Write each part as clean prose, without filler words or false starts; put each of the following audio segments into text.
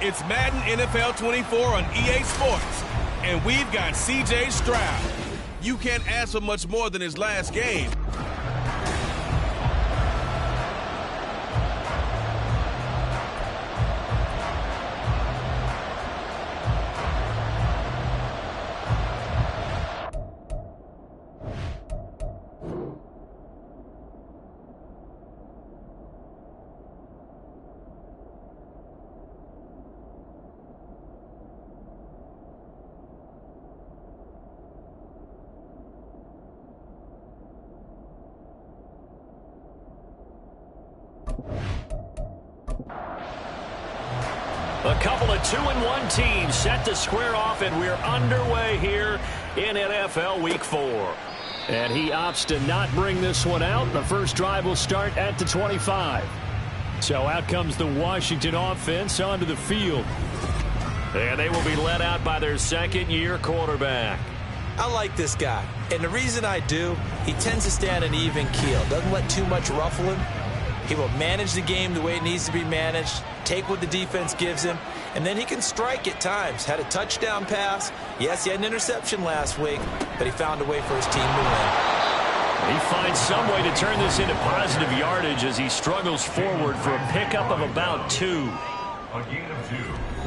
It's Madden NFL 24 on EA Sports, and we've got C.J. Stroud. You can't ask for much more than his last game. A couple of 2-1 teams set to square off, and we're underway here in NFL Week 4. And he opts to not bring this one out. The first drive will start at the 25. So out comes the Washington offense onto the field. And they will be led out by their second-year quarterback. I like this guy, and the reason I do, he tends to stay on an even keel. Doesn't let too much ruffle him. He will manage the game the way it needs to be managed, take what the defense gives him, and then he can strike at times. Had a touchdown pass. Yes, he had an interception last week, but he found a way for his team to win. He finds some way to turn this into positive yardage as he struggles forward for a pickup of about 2.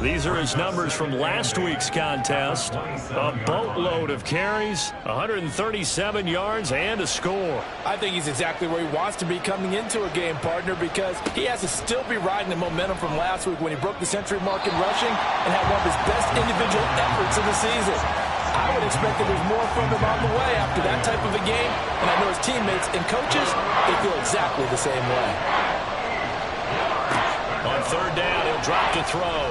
These are his numbers from last week's contest. A boatload of carries, 137 yards, and a score. I think he's exactly where he wants to be coming into a game, partner, because he has to still be riding the momentum from last week when he broke the century mark in rushing and had one of his best individual efforts of the season. I would expect that there's more from him on the way after that type of a game, and I know his teammates and coaches, they feel exactly the same way. On third down, he'll drop to throw.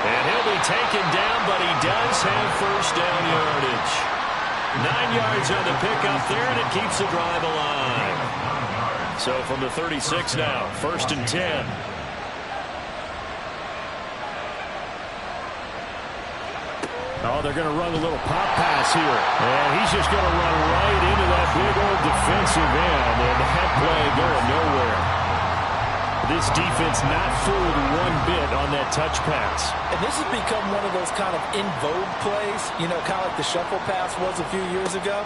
And he'll be taken down, but he does have first down yardage. 9 yards on the pickup there, and it keeps the drive alive. So from the 36 now, 1st and 10. Oh, they're going to run a little pop pass here. And he's just going to run right into that big old defensive end, and that play going nowhere. This defense not fooled one bit on that touch pass. And this has become one of those kind of in vogue plays, you know, kind of like the shuffle pass was a few years ago.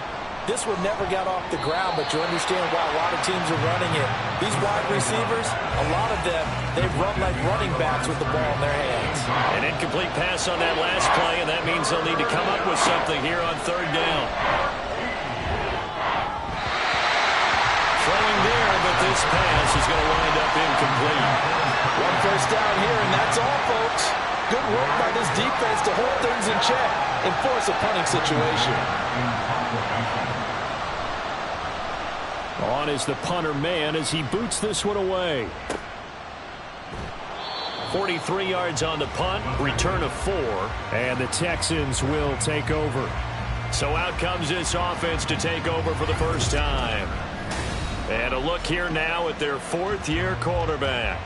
This one never got off the ground, but you understand why a lot of teams are running it. These wide receivers, a lot of them, they run like running backs with the ball in their hands. An incomplete pass on that last play, and that means they'll need to come up with something here on third down. Throwing there, but this pass is going to wind up incomplete. One first down here, and that's all, folks. Good work by this defense to hold things in check and force a punting situation. On is the punter man as he boots this one away. 43 yards on the punt, return of 4, and the Texans will take over. So out comes this offense to take over for the first time. And a look here now at their 4th-year quarterback.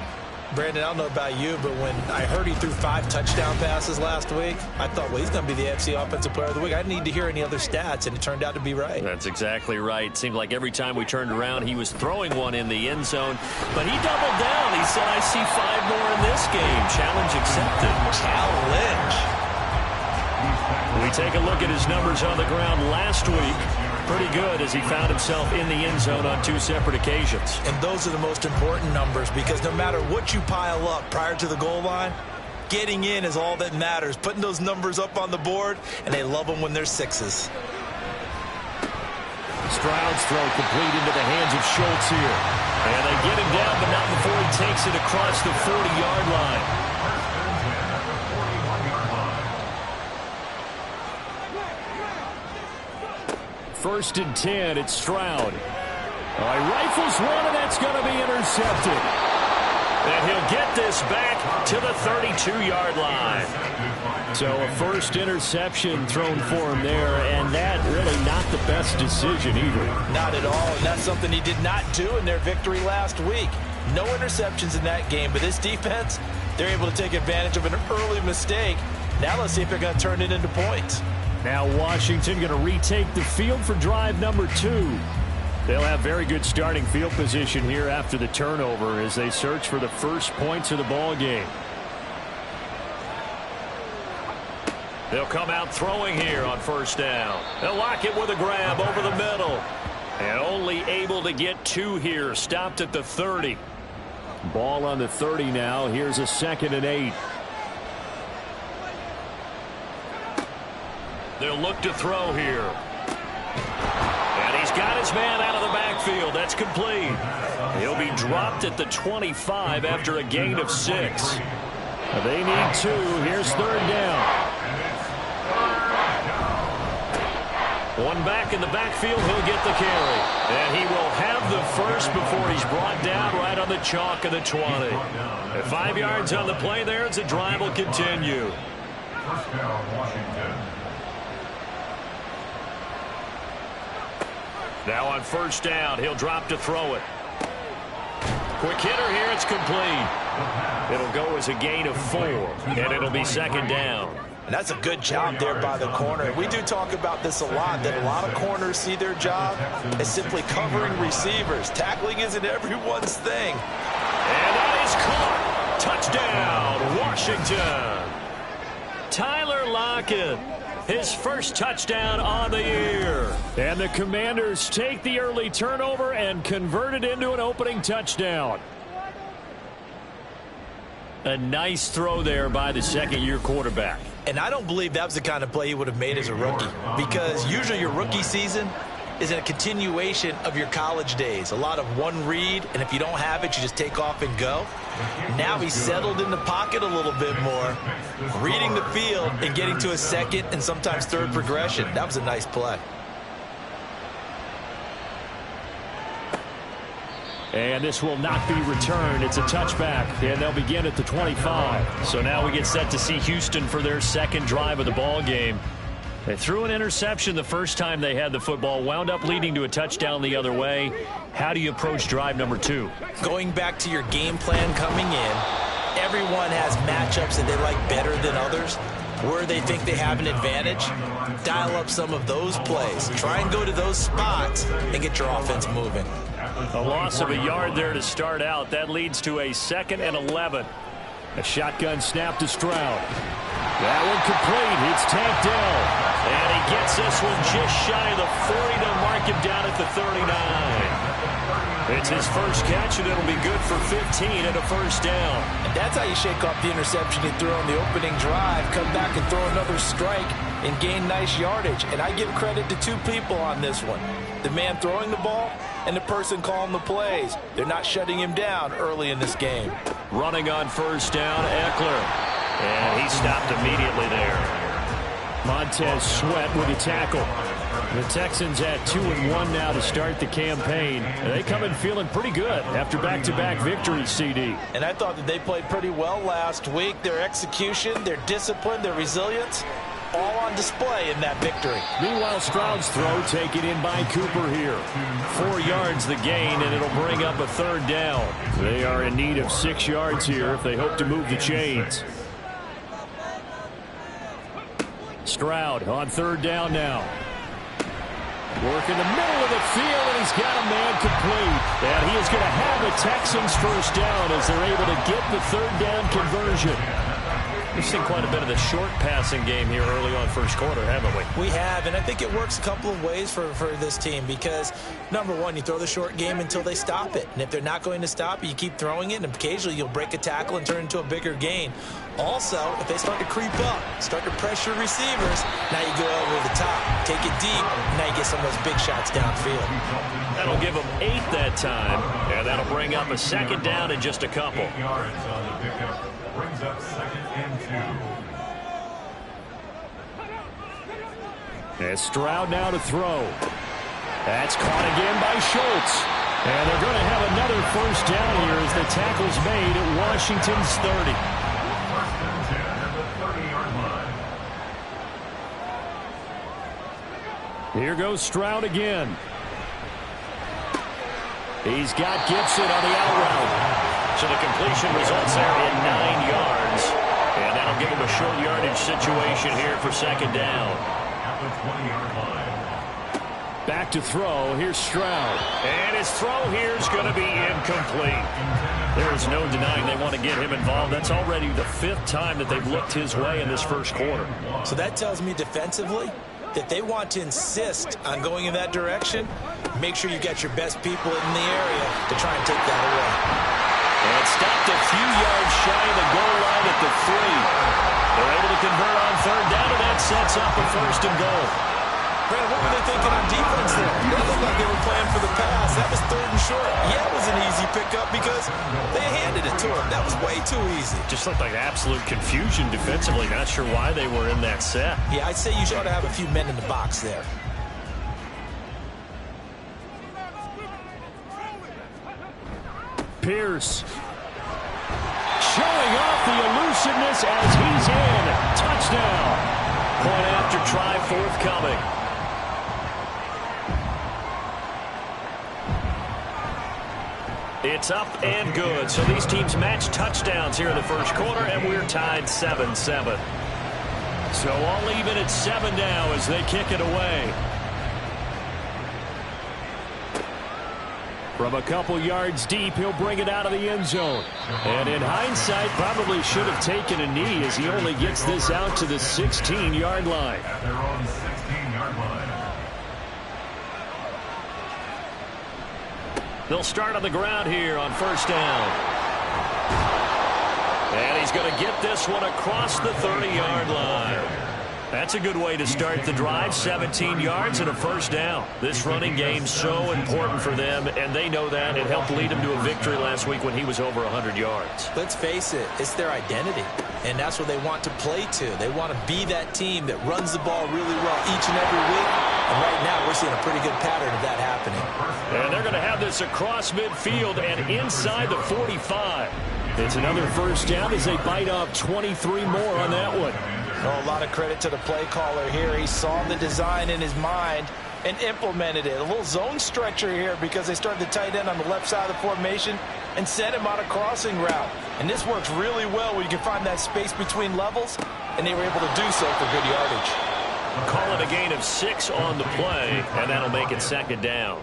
Brandon, I don't know about you, but when I heard he threw 5 touchdown passes last week, I thought, well, he's going to be the AFC Offensive Player of the Week. I didn't need to hear any other stats, and it turned out to be right. That's exactly right. Seemed like every time we turned around, he was throwing one in the end zone. But he doubled down. He said, I see 5 more in this game. Challenge accepted. Challenge. We take a look at his numbers on the ground last week. Pretty good as he found himself in the end zone on 2 separate occasions. And those are the most important numbers because no matter what you pile up prior to the goal line, getting in is all that matters. Putting those numbers up on the board, and they love them when they're 6s. Stroud's throw complete into the hands of Schultz here. And they get him down, but not before he takes it across the 40-yard line. First and 10, it's Stroud. He rifles one, and that's going to be intercepted. And he'll get this back to the 32-yard line. So a first interception thrown for him there, and that really not the best decision either. Not at all, and that's something he did not do in their victory last week. No interceptions in that game, but this defense, they're able to take advantage of an early mistake. Now let's see if they're going to turn it into points. Now Washington going to retake the field for drive number 2. They'll have very good starting field position here after the turnover as they search for the first points of the ball game. They'll come out throwing here on first down. They'll lock it with a grab over the middle. And only able to get 2 here. Stopped at the 30. Ball on the 30 now. Here's a 2nd and 8. They'll look to throw here. And he's got his man out of the backfield. That's complete. He'll be dropped at the 25 after a gain of 6. They need 2. Here's 3rd down. One back in the backfield, he'll get the carry. And he will have the first before he's brought down right on the chalk of the 20. At 5 yards on the play there as the drive will continue. First down, Washington. Now on first down, he'll drop to throw it. Quick hitter here, it's complete. It'll go as a gain of 4, and it'll be 2nd down. And that's a good job there by the corner. We do talk about this a lot, that a lot of corners see their job as simply covering receivers. Tackling isn't everyone's thing. And that is caught. Touchdown, Washington. Tyler Lockett, his first touchdown on the year. And the Commanders take the early turnover and convert it into an opening touchdown. A nice throw there by the second-year quarterback. And I don't believe that was the kind of play he would have made as a rookie, because usually your rookie season is a continuation of your college days. A lot of one read, and if you don't have it, you just take off and go. Now he's settled in the pocket a little bit more, reading the field and getting to a second and sometimes third progression. That was a nice play. And this will not be returned. It's a touchback, and they'll begin at the 25. So now we get set to see Houston for their second drive of the ball game. They threw an interception the first time they had the football, wound up leading to a touchdown the other way. How do you approach drive number 2? Going back to your game plan coming in, everyone has matchups that they like better than others. Where they think they have an advantage, dial up some of those plays. Try and go to those spots and get your offense moving. A loss of a yard there to start out. That leads to a 2nd and 11. A shotgun snap to Stroud. That one complete. It's tapped down. And he gets this one just shy of the 40 to mark him down at the 39. It's his first catch, and it'll be good for 15 and a first down. And that's how you shake off the interception you threw on the opening drive. Come back and throw another strike and gain nice yardage. And I give credit to 2 people on this one. The man throwing the ball and the person calling the plays. They're not shutting him down early in this game. Running on first down, Eckler. And he stopped immediately there. Montez Sweat with a tackle. The Texans at 2-1 now to start the campaign. They come in feeling pretty good after back-to-back victories, CD. And I thought that they played pretty well last week. Their execution, their discipline, their resilience, all on display in that victory. Meanwhile, Stroud's throw taken in by Cooper here. 4 yards the gain, and it'll bring up a 3rd down. They are in need of 6 yards here if they hope to move the chains. Stroud on 3rd down now. Work in the middle of the field, and he's got a man complete. And he is going to have the Texans first down as they're able to get the 3rd down conversion. We've seen quite a bit of the short passing game here early on first quarter, haven't we? We have, and I think it works a couple of ways for this team because, number one, you throw the short game until they stop it. And if they're not going to stop it, you keep throwing it, and occasionally you'll break a tackle and turn it into a bigger gain. Also, if they start to creep up, start to pressure receivers, now you go over the top, take it deep, and now you get some of those big shots downfield. That'll give them 8 that time, and that'll bring up a 2nd down in just a couple. Brings up 2nd and 2. As Stroud now to throw. That's caught again by Schultz. And they're going to have another first down here as the tackle's made at Washington's 30. First and 10 at the 30-yard line. Here goes Stroud again. He's got Gibson on the out route. So the completion results there in 9 yards. And that'll give him a short yardage situation here for 2nd down. At the 20-yard line. Back to throw. Here's Stroud. And his throw here is going to be incomplete. There is no denying they want to get him involved. That's already the 5th time that they've looked his way in this first quarter. So that tells me defensively that they want to insist on going in that direction. Make sure you get your best people in the area to try and take that away. And stopped a few yards shy of the goal line at the 3. They're able to convert on 3rd down, and that sets up a 1st and goal. Brandon, what were they thinking on defense there? It looked like they were playing for the pass. That was 3rd and short. Yeah, it was an easy pickup because they handed it to him. That was way too easy. Just looked like absolute confusion defensively. Not sure why they were in that set. Yeah, I'd say you should have a few men in the box there. Pierce showing off the elusiveness as he's in. Touchdown. Point after try forthcoming. It's up and good. So these teams match touchdowns here in the first quarter, and we're tied 7-7. So all even at 7 now as they kick it away. From a couple yards deep, he'll bring it out of the end zone. And in hindsight, probably should have taken a knee as he only gets this out to the 16-yard line. At their own 16-yard line. They'll start on the ground here on 1st down. And he's going to get this one across the 30-yard line. That's a good way to start the drive. 17 yards and a 1st down. This running game so important for them, and they know that. It helped lead them to a victory last week when he was over 100 yards. Let's face it, it's their identity, and that's what they want to play to. They want to be that team that runs the ball really well each and every week, and right now we're seeing a pretty good pattern of that happening. And they're going to have this across midfield and inside the 45. It's another 1st down as they bite off 23 more on that one. Oh, a lot of credit to the play caller here. He saw the design in his mind and implemented it. A little zone stretcher here because they started the tight end on the left side of the formation and sent him on a crossing route. And this works really well when you can find that space between levels, and they were able to do so for good yardage. Call it a gain of 6 on the play, and that'll make it 2nd down.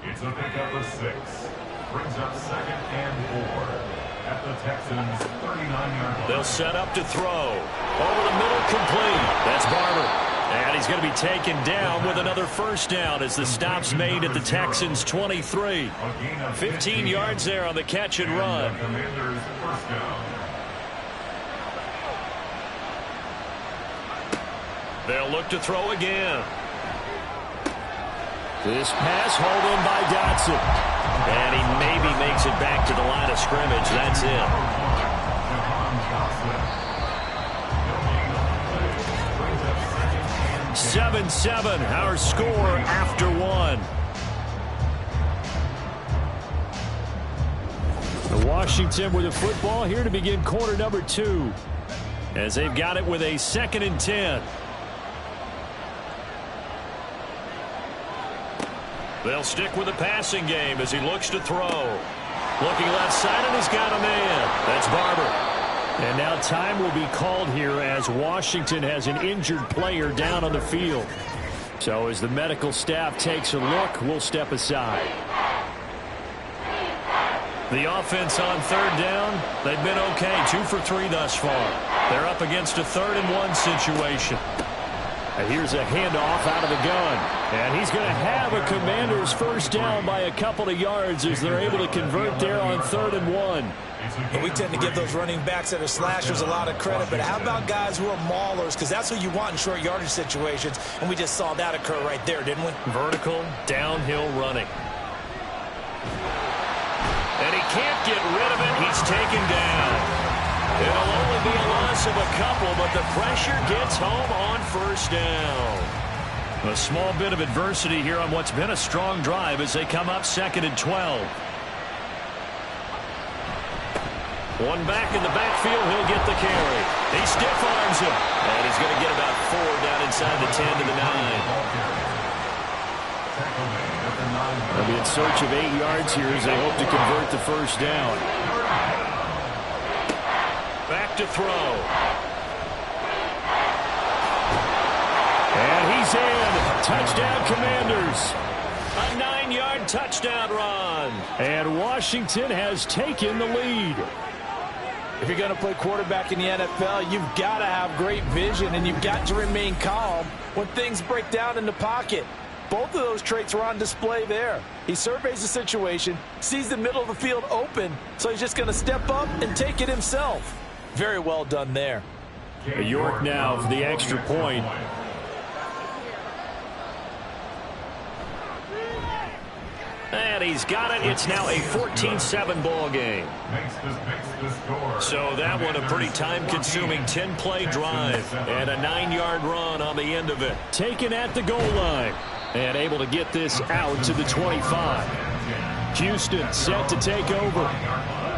It's a pickup of 6. Brings up 2nd and 4. At the Texans' 39-yard line. They'll set up to throw. Over the middle, complete. That's Barber. And he's going to be taken down with another 1st down as the stop's made at the Texans' 23. 15 yards there on the catch and run. Commanders' 1st down. They'll look to throw again. This pass hauled in by Dotson. And he maybe makes it back to the line of scrimmage. That's it. 7-7, our score after 1. The Washington with the football here to begin quarter number 2. As they've got it with a 2nd and 10. They'll stick with the passing game as he looks to throw. Looking left side, and he's got a man. That's Barber. And now time will be called here as Washington has an injured player down on the field. So as the medical staff takes a look, we'll step aside. The offense on 3rd down, they've been okay. 2 for 3 thus far. They're up against a 3rd and 1 situation. And here's a handoff out of the gun. And he's going to have a Commander's 1st down by a couple of yards as they're able to convert there on 3rd and 1. And we tend to give those running backs that are slashers a lot of credit, but how about guys who are maulers? Because that's what you want in short yardage situations, and we just saw that occur right there, didn't we? Vertical, downhill running. And he can't get rid of it. He's taken down. It'll only be a loss of a couple, but the pressure gets home on 1st down. A small bit of adversity here on what's been a strong drive as they come up 2nd and 12. One back in the backfield, he'll get the carry. He stiff arms him, and he's going to get about 4 down inside the 10 to the 9. They'll be in search of 8 yards here as they hope to convert the 1st down. Back to throw. And he's is in. Touchdown, Commanders. A 9-yard touchdown run. And Washington has taken the lead. If you're going to play quarterback in the NFL, you've got to have great vision, and you've got to remain calm when things break down in the pocket. Both of those traits were on display there. He surveys the situation, sees the middle of the field open, so he's just going to step up and take it himself. Very well done there. York now for the extra point. And he's got it. It's now a 14-7 ball game. So that one a pretty time-consuming 10-play drive and a 9-yard run on the end of it. Taken at the goal line and able to get this out to the 25. Houston set to take over.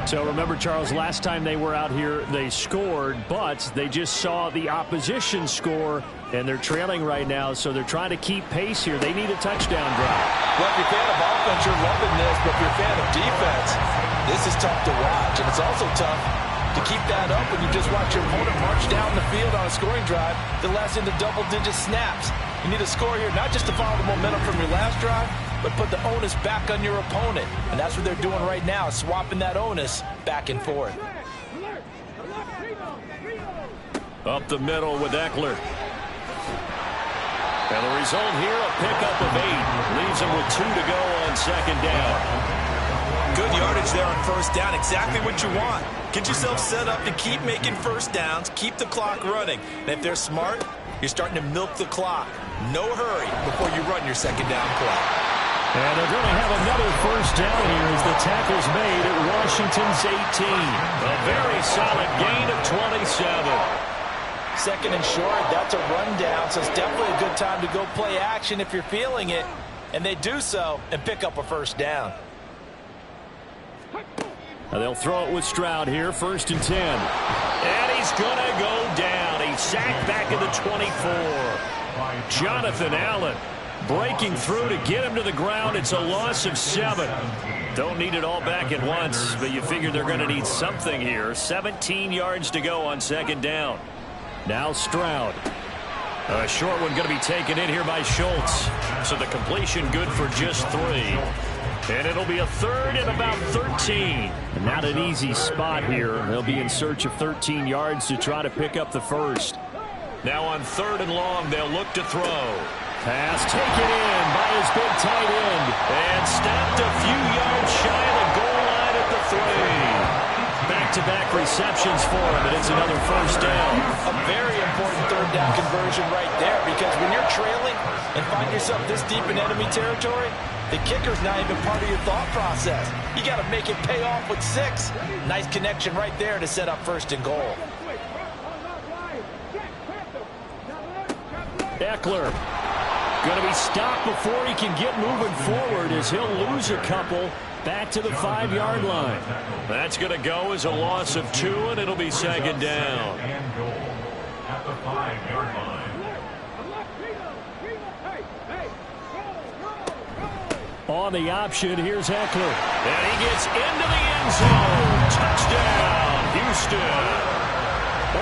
So remember, Charles, last time they were out here, they scored, but they just saw the opposition score, and they're trailing right now, so they're trying to keep pace here. They need a touchdown drive. Well, if you're a fan of offense, you're loving this, but if you're a fan of defense, this is tough to watch, and it's also tough to keep that up when you just watch your opponent march down the field on a scoring drive that lasts into double-digit snaps. You need a score here, not just to follow the momentum from your last drive, but put the onus back on your opponent. And that's what they're doing right now, swapping that onus back and forth. Up the middle with Eckler. And the result here, a pickup of 8. Leaves him with 2 to go on second down. Good yardage there on first down. Exactly what you want. Get yourself set up to keep making first downs, keep the clock running. And if they're smart, you're starting to milk the clock. No hurry before you run your second down play. And they're going to have another first down here as the tackle's made at Washington's 18. A very solid gain of 27. Second and short, that's a rundown, so it's definitely a good time to go play action if you're feeling it. And they do so and pick up a first down. Now they'll throw it with Stroud here, 1st and 10. And he's going to go down. He's sacked back at the 24. Jonathan Allen breaking through to get him to the ground. It's a loss of 7. Don't need it all back at once, but you figure they're going to need something here. 17 yards to go on second down. Now Stroud. A short one going to be taken in here by Schultz. So the completion good for just 3. And it'll be a 3rd and about 13. Not an easy spot here. They'll be in search of 13 yards to try to pick up the first. Now on 3rd and long, they'll look to throw. Pass taken in by his big tight end. And stopped a few yards shy of the goal line at the 3. Back-to-back receptions for him, and it's another first down. A very important 3rd down conversion right there, because when you're trailing and find yourself this deep in enemy territory, the kicker's not even part of your thought process. You got to make it pay off with 6. Nice connection right there to set up 1st and goal. Eckler going to be stopped before he can get moving forward as he'll lose a couple back to the 5-yard line. That's going to go as a loss of 2, and it'll be second down. At the 5-yard line. On the option, here's Eckler. And he gets into the end zone. Touchdown, Houston.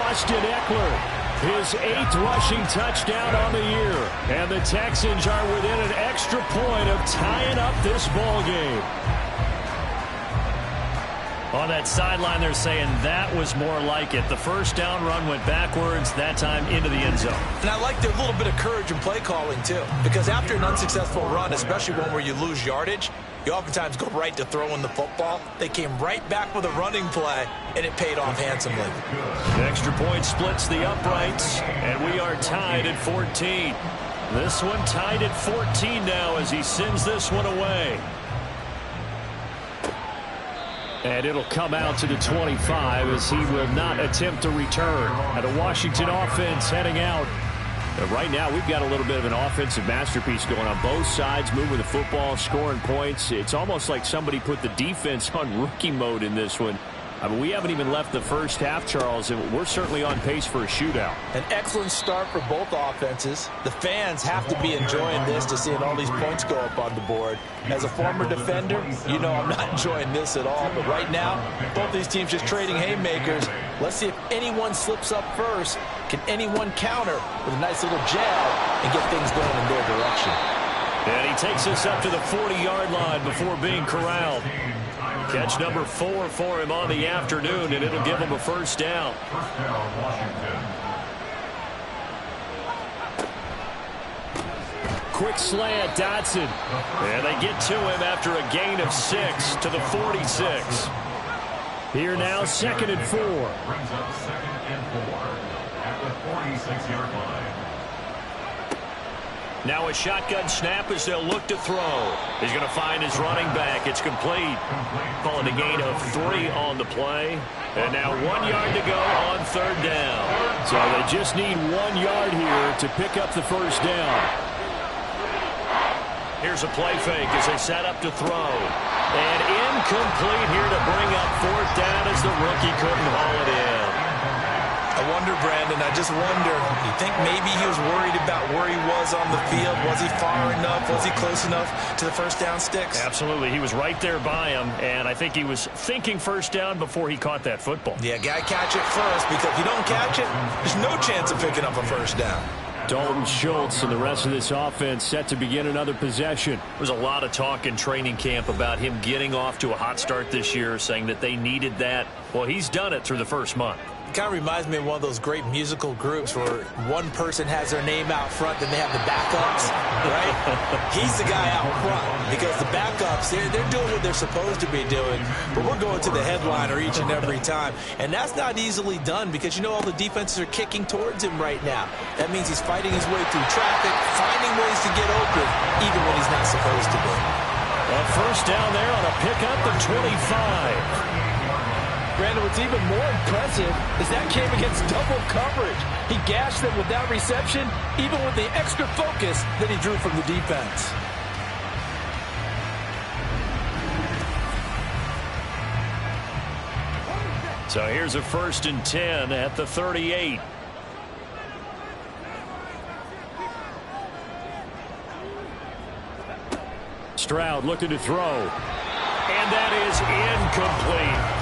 Austin Eckler, his 8th rushing touchdown on the year. And the Texans are within an extra point of tying up this ball game. On that sideline, they're saying that was more like it. The first down run went backwards, that time into the end zone. And I like their little bit of courage in play calling, too. Because after an unsuccessful run, especially one where you lose yardage, you oftentimes go right to throwing the football. They came right back with a running play, and it paid off handsomely. The extra point splits the uprights, and we are tied at 14. This one tied at 14 now as he sends this one away. And it'll come out to the 25 as he will not attempt to return. And the Washington offense heading out. Right now, we've got a little bit of an offensive masterpiece going on both sides, moving the football, scoring points. It's almost like somebody put the defense on rookie mode in this one. I mean, we haven't even left the first half, Charles, and we're certainly on pace for a shootout. An excellent start for both offenses. The fans have to be enjoying this to seeing all these points go up on the board. As a former defender, you know I'm not enjoying this at all. But right now, both these teams just trading haymakers. Let's see if anyone slips up first Can anyone counter with a nice little jab and get things going in their direction? And he takes us up to the 40-yard line before being corralled. Catch number 4 for him on the afternoon, and it'll give him a first down. First down, Washington. Quick slant, Dotson. And they get to him after a gain of 6 to the 46. Here now, 2nd and 4. Brings up 2nd and 4 at the 46-yard line. Now a shotgun snap as they'll look to throw. He's going to find his running back. It's complete. Calling a gain of 3 on the play. And now 1 yard to go on 3rd down. So they just need 1 yard here to pick up the first down. Here's a play fake as they set up to throw. And incomplete here to bring up 4th down as the rookie couldn't haul it in. I wonder, Brandon, I just wonder, you think maybe he was worried about where he was on the field? Was he far enough? Was he close enough to the first down sticks? Absolutely. He was right there by him, and I think he was thinking first down before he caught that football. Yeah, got to catch it first, because if you don't catch it, there's no chance of picking up a first down. Dalton Schultz and the rest of this offense set to begin another possession. There's a lot of talk in training camp about him getting off to a hot start this year, saying that they needed that. Well, he's done it through the first month. It kind of reminds me of one of those great musical groups where one person has their name out front, then they have the backups, right? He's the guy out front because the backups, they're doing what they're supposed to be doing, but we're going to the headliner each and every time. And that's not easily done because, you know, all the defenses are kicking towards him right now. That means he's fighting his way through traffic, finding ways to get open, even when he's not supposed to be. A first down there on a pickup of 25. Brandon, what's even more impressive is that came against double coverage. He gashed them with that reception, even with the extra focus that he drew from the defense. So here's a 1st and 10 at the 38. Stroud looking to throw. And that is incomplete.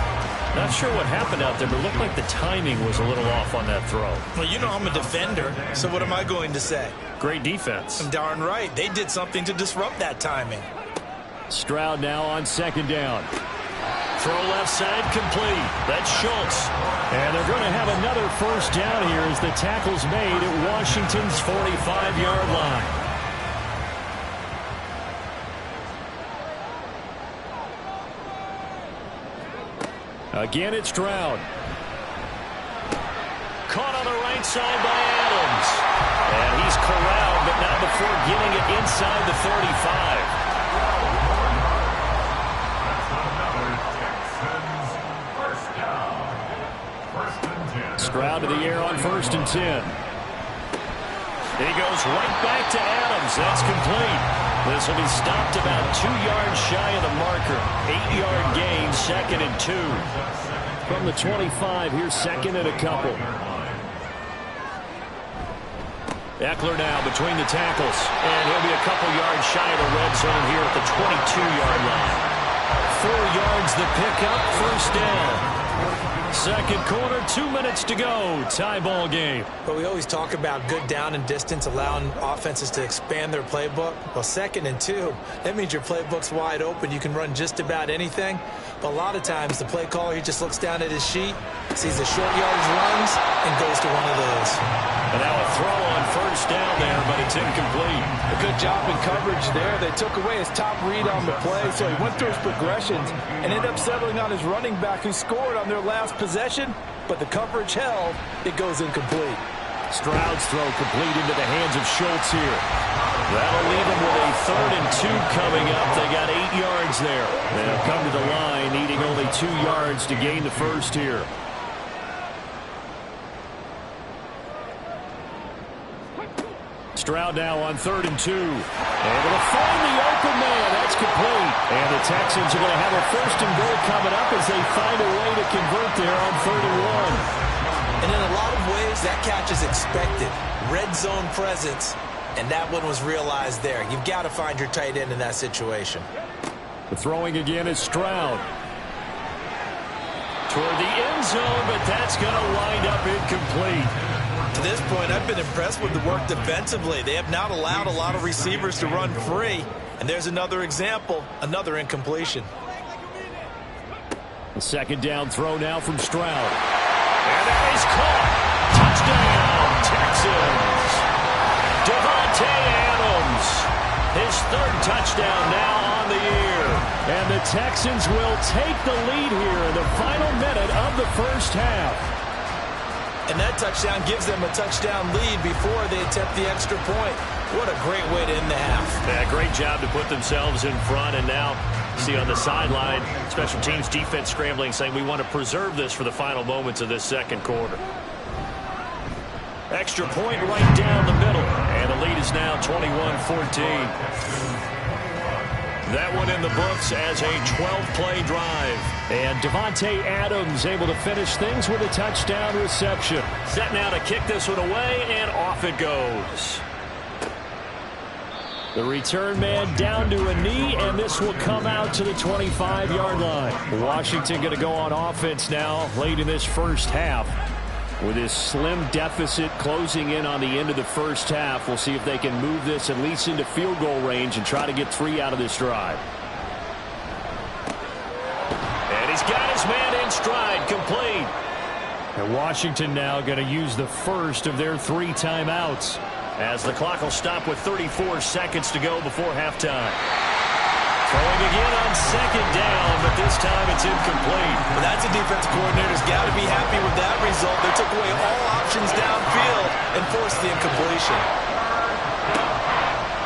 Not sure what happened out there, but it looked like the timing was a little off on that throw. Well, you know I'm a defender, so what am I going to say? Great defense. I'm darn right. They did something to disrupt that timing. Stroud now on 2nd down. Throw left side complete. That's Schultz. And they're going to have another first down here as the tackle's made at Washington's 45-yard line. Again, it's Stroud. Caught on the right side by Adams. And he's corralled, but not before getting it inside the 35. Stroud to the air on 1st and 10. He goes right back to Adams. That's complete. This will be stopped about 2 yards shy of the marker. 8-yard gain, 2nd and 2. From the 25, here's 2nd and a couple. Eckler now between the tackles. And he'll be a couple yards shy of the red zone here at the 22-yard line. 4 yards the pickup, first down. 2nd quarter, 2 minutes to go. Tie ball game. But we always talk about good down and distance, allowing offenses to expand their playbook. Well, 2nd and 2, that means your playbook's wide open. You can run just about anything. But a lot of times, the play caller, he just looks down at his sheet, sees the short yardage runs, and goes to one of those. And now a throw on first down there, but it's incomplete. A good job in coverage there. They took away his top read on the play, so he went through his progressions and ended up settling on his running back who scored on their last possession, but the coverage held. It goes incomplete. Stroud's throw complete into the hands of Schultz here. That'll leave them with a 3rd and 2 coming up. They got 8 yards there. They'll come to the line, needing only 2 yards to gain the first here. Stroud now on 3rd and 2. Able to find the open man. That's complete. And the Texans are going to have a 1st and goal coming up as they find a way to convert there on 3rd and 1. And in a lot of ways, that catch is expected. Red zone presence, and that one was realized there. You've got to find your tight end in that situation. The throwing again is Stroud. Toward the end zone, but that's going to wind up incomplete. To this point, I've been impressed with the work defensively. They have not allowed a lot of receivers to run free. And there's another example, another incompletion. The second down throw now from Stroud. And that is caught. Touchdown, Texans. Davante Adams. His third touchdown now on the year. And the Texans will take the lead here in the final minute of the first half. And that touchdown gives them a touchdown lead before they attempt the extra point. What a great way to end the half. Yeah, great job to put themselves in front. And now, see on the sideline, special teams defense scrambling, saying we want to preserve this for the final moments of this second quarter. Extra point right down the middle. And the lead is now 21-14. That one in the books as a 12-play drive. And Davante Adams able to finish things with a touchdown reception. Set now to kick this one away, and off it goes. The return man down to a knee, and this will come out to the 25-yard line. Washington going to go on offense now late in this first half. With this slim deficit closing in on the end of the first half, we'll see if they can move this at least into field goal range and try to get 3 out of this drive. And he's got his man in stride, complete. And Washington now going to use the first of their 3 timeouts, as the clock will stop with 34 seconds to go before halftime. Throwing again on second down, but this time it's incomplete. Well, that's a defensive coordinator's got to be happy with that result. They took away all options downfield and forced the incompletion.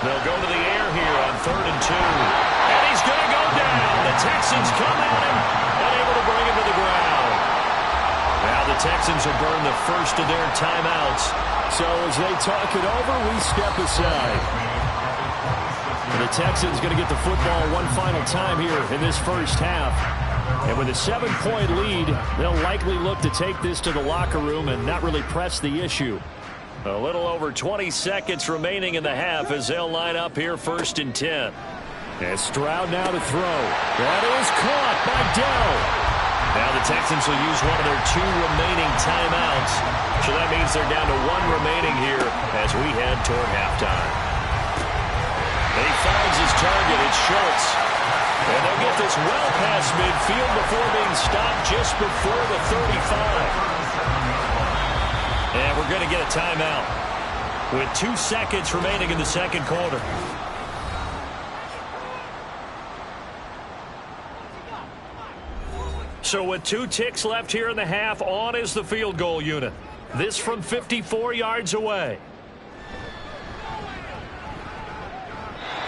They'll go to the air here on 3rd and 2. And he's going to go down. The Texans come at him and able to bring him to the ground. Now the Texans will burn the first of their timeouts. So as they talk it over, we step aside. The Texans going to get the football one final time here in this first half. And with a 7-point lead, they'll likely look to take this to the locker room and not really press the issue. A little over 20 seconds remaining in the half as they'll line up here 1st and 10. And Stroud now to throw. That is caught by Dell. Now the Texans will use one of their 2 remaining timeouts. So that means they're down to 1 remaining here as we head toward halftime. And he finds his target. It's Schultz. And they'll get this well past midfield before being stopped just before the 35. And we're going to get a timeout with 2 seconds remaining in the second quarter. So with 2 ticks left here in the half, on is the field goal unit. This from 54 yards away.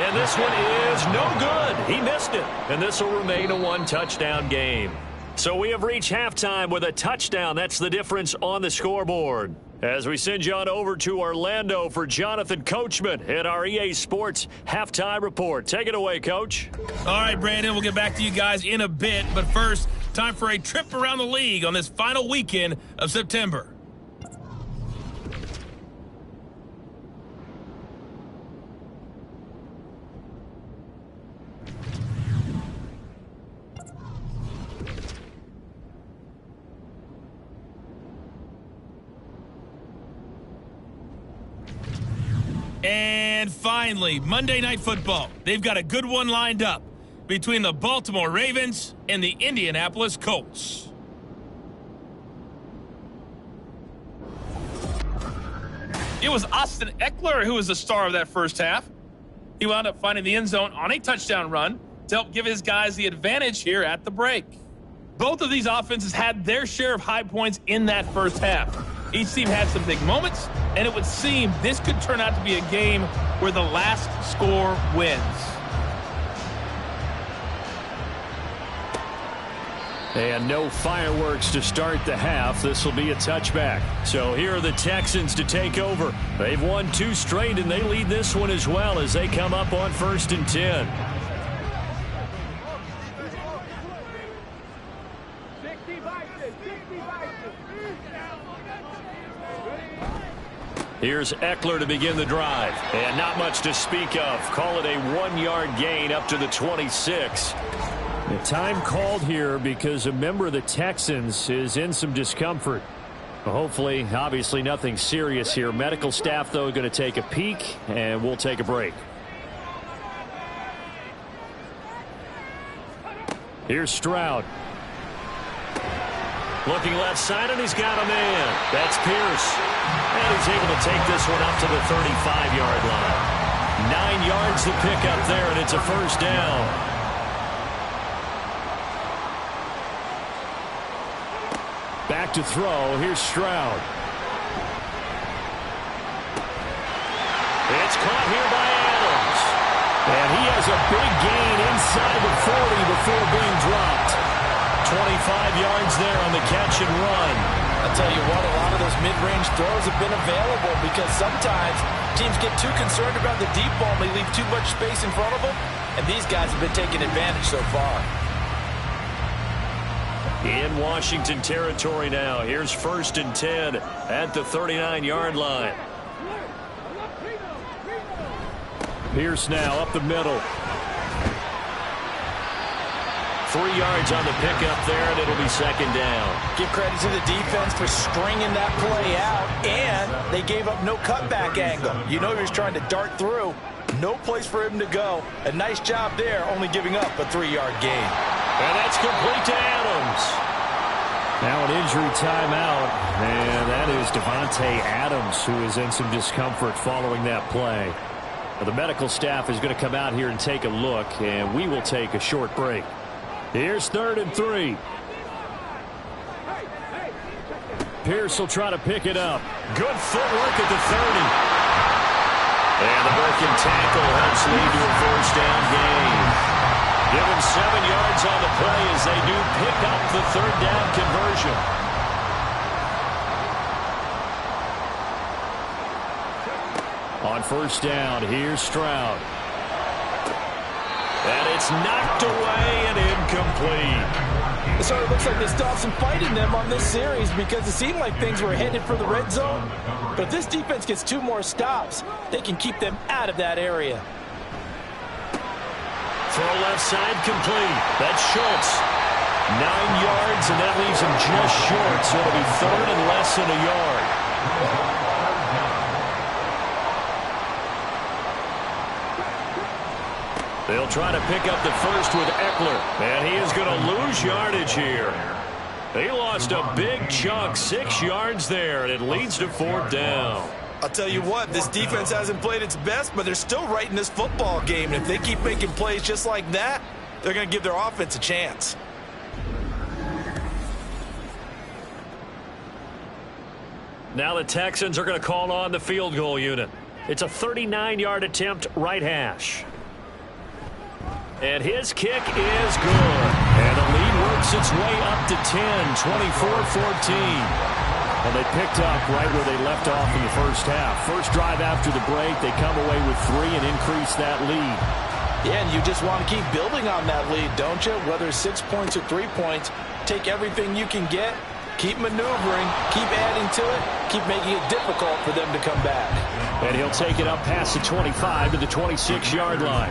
And this one is no good. He missed it. And this will remain a 1-touchdown game. So we have reached halftime with a touchdown. That's the difference on the scoreboard. As we send you on over to Orlando for Jonathan Coachman at our EA Sports Halftime Report. Take it away, Coach. All right, Brandon, we'll get back to you guys in a bit. But first, time for a trip around the league on this final weekend of September. And finally, Monday Night Football. They've got a good one lined up between the Baltimore Ravens and the Indianapolis Colts. It was Austin Eckler who was the star of that first half. He wound up finding the end zone on a touchdown run to help give his guys the advantage here at the break. Both of these offenses had their share of high points in that first half. Each team had some big moments, and it would seem this could turn out to be a game where the last score wins. And no fireworks to start the half. This will be a touchback. So here are the Texans to take over. They've won 2 straight, and they lead this one as well as they come up on 1st and 10. Here's Eckler to begin the drive. And not much to speak of. Call it a 1-yard gain up to the 26. The time called here because a member of the Texans is in some discomfort. Well, hopefully, obviously nothing serious here. Medical staff, though, going to take a peek, and we'll take a break. Here's Stroud. Looking left side, and he's got a man. That's Pierce. And he's able to take this one up to the 35-yard line. 9 yards to pick up there, and it's a first down. Back to throw. Here's Stroud. It's caught here by Adams. And he has a big gain inside the 40 before being dropped. 25 yards there on the catch and run. I'll tell you what, a lot of those mid-range throws have been available because sometimes teams get too concerned about the deep ball and they leave too much space in front of them, and these guys have been taking advantage so far. In Washington territory now. Here's 1st and 10 at the 39-yard line. Pierce now up the middle. 3 yards on the pickup there, and it'll be 2nd down. Give credit to the defense for stringing that play out, and they gave up no cutback angle. You know he was trying to dart through. No place for him to go. A nice job there, only giving up a 3-yard gain. And that's complete to Adams. Now an injury timeout, and that is Devontae Adams, who is in some discomfort following that play. Well, the medical staff is going to come out here and take a look, and we will take a short break. Here's 3rd and 3. Pierce will try to pick it up. Good footwork at the 30. And the broken tackle helps lead to a first down gain. Give him 7 yards on the play as they do pick up the 3rd down conversion. On 1st down, here's Stroud. And it's knocked away and incomplete. So it looks like they still have some fight in them on this series because it seemed like things were headed for the red zone. But if this defense gets 2 more stops, they can keep them out of that area. Throw left side complete. That's Schultz. 9 yards, and that leaves him just short, so it'll be 3rd and less than a yard. They'll try to pick up the first with Eckler, and he is going to lose yardage here. He lost a big chunk, 6 yards there, and it leads to 4th down. I'll tell you what, this defense hasn't played its best, but they're still right in this football game. And if they keep making plays just like that, they're going to give their offense a chance. Now the Texans are going to call on the field goal unit. It's a 39-yard attempt, right hash. And his kick is good. And the lead works its way up to 10, 24-14. And they picked up right where they left off in the first half. First drive after the break, they come away with 3 and increase that lead. Yeah, and you just want to keep building on that lead, don't you? Whether it's 6 points or 3 points, take everything you can get, keep maneuvering, keep adding to it, keep making it difficult for them to come back. And he'll take it up past the 25 to the 26-yard line.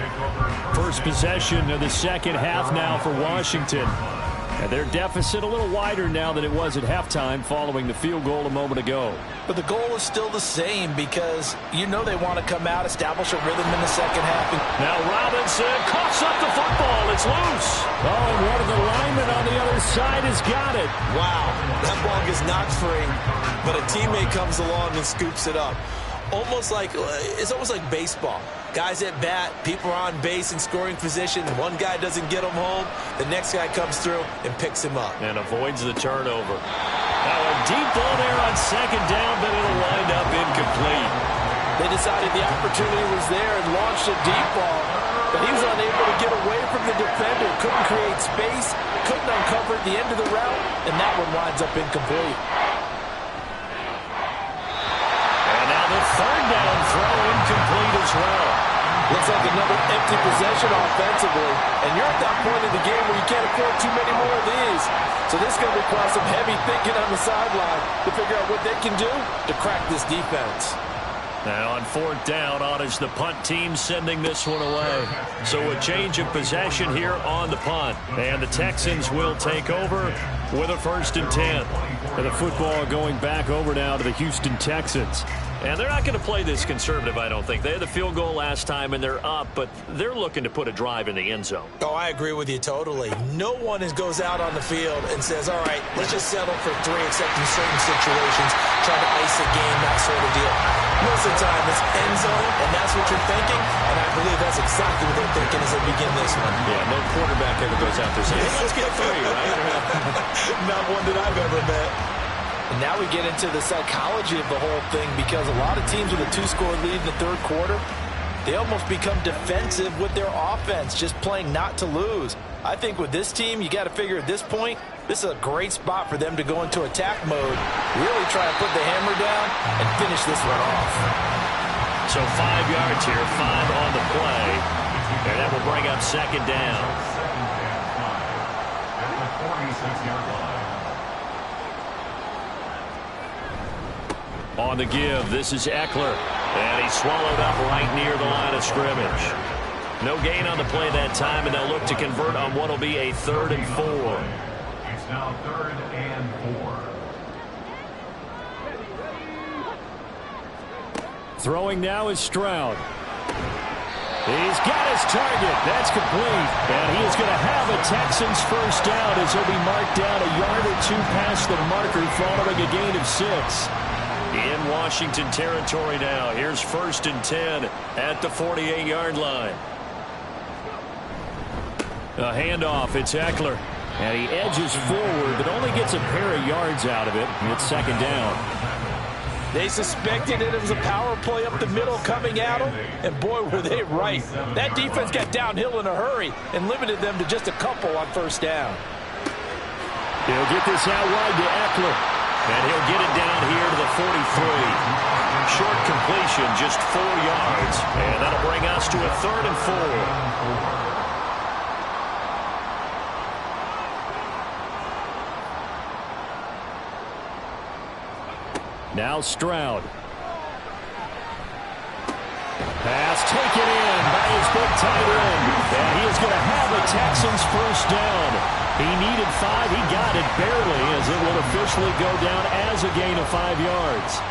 First possession of the second half now for Washington. And their deficit a little wider now than it was at halftime following the field goal a moment ago. But the goal is still the same because you know they want to come out, establish a rhythm in the second half. Now Robinson coughs up the football. It's loose. Oh, and one of the linemen on the other side has got it. Wow, that ball gets knocked free, but a teammate comes along and scoops it up. It's almost like baseball. Guys at bat, people are on base in scoring position. One guy doesn't get him home. The next guy comes through and picks him up. And avoids the turnover. Now a deep ball there on 2nd down, but it'll wind up incomplete. They decided the opportunity was there and launched a deep ball, but he was unable to get away from the defender. Couldn't create space, couldn't uncover at the end of the route, and that one winds up incomplete. And now the 3rd down throw incomplete as well. Looks like another empty possession offensively. And you're at that point in the game where you can't afford too many more of these. So this is going to require some heavy thinking on the sideline to figure out what they can do to crack this defense. Now on 4th down, on is the punt team sending this one away. So a change of possession here on the punt. And the Texans will take over with a 1st and 10. And the football going back over now to the Houston Texans. And they're not going to play this conservative, I don't think. They had the field goal last time, and they're up, but they're looking to put a drive in the end zone. Oh, I agree with you totally. No one goes out on the field and says, all right, let's just settle for 3, except in certain situations, try to ice a game, that sort of deal. Most of the time, it's end zone, and that's what you're thinking, and I believe that's exactly what they're thinking as they begin this one. Yeah, no quarterback ever goes out there saying, hey, let's get 3, right? Not one that I've ever met. And now we get into the psychology of the whole thing, because a lot of teams with a 2-score lead in the third quarter, they almost become defensive with their offense, just playing not to lose. I think with this team, you got to figure at this point, this is a great spot for them to go into attack mode, really try to put the hammer down and finish this one off. So 5 yards here, 5 on the play, and that will bring up second down. At the 46-yard line. On the give, this is Eckler, and he's swallowed up right near the line of scrimmage. No gain on the play that time, and they'll look to convert on what will be a 3rd and 4. It's now 3rd and 4. Throwing now is Stroud. He's got his target. That's complete. And he is going to have a Texans first down as he'll be marked down a yard or 2 past the marker following a gain of 6. In Washington territory now. Here's 1st and 10 at the 48-yard line. A handoff. It's Eckler. And he edges forward, but only gets a pair of yards out of it. It's second down. They suspected it was a power play up the middle coming at them, and boy, were they right. That defense got downhill in a hurry and limited them to just a couple on first down. He'll get this out wide to Eckler. And he'll get it down here to the 43. Short completion, just 4 yards. And that'll bring us to a 3rd and 4. Now Stroud. Pass taken in by his big tight end. And he is going to have a Texans first down. He needed 5. He got it barely, as it will officially go down as a gain of 5 yards.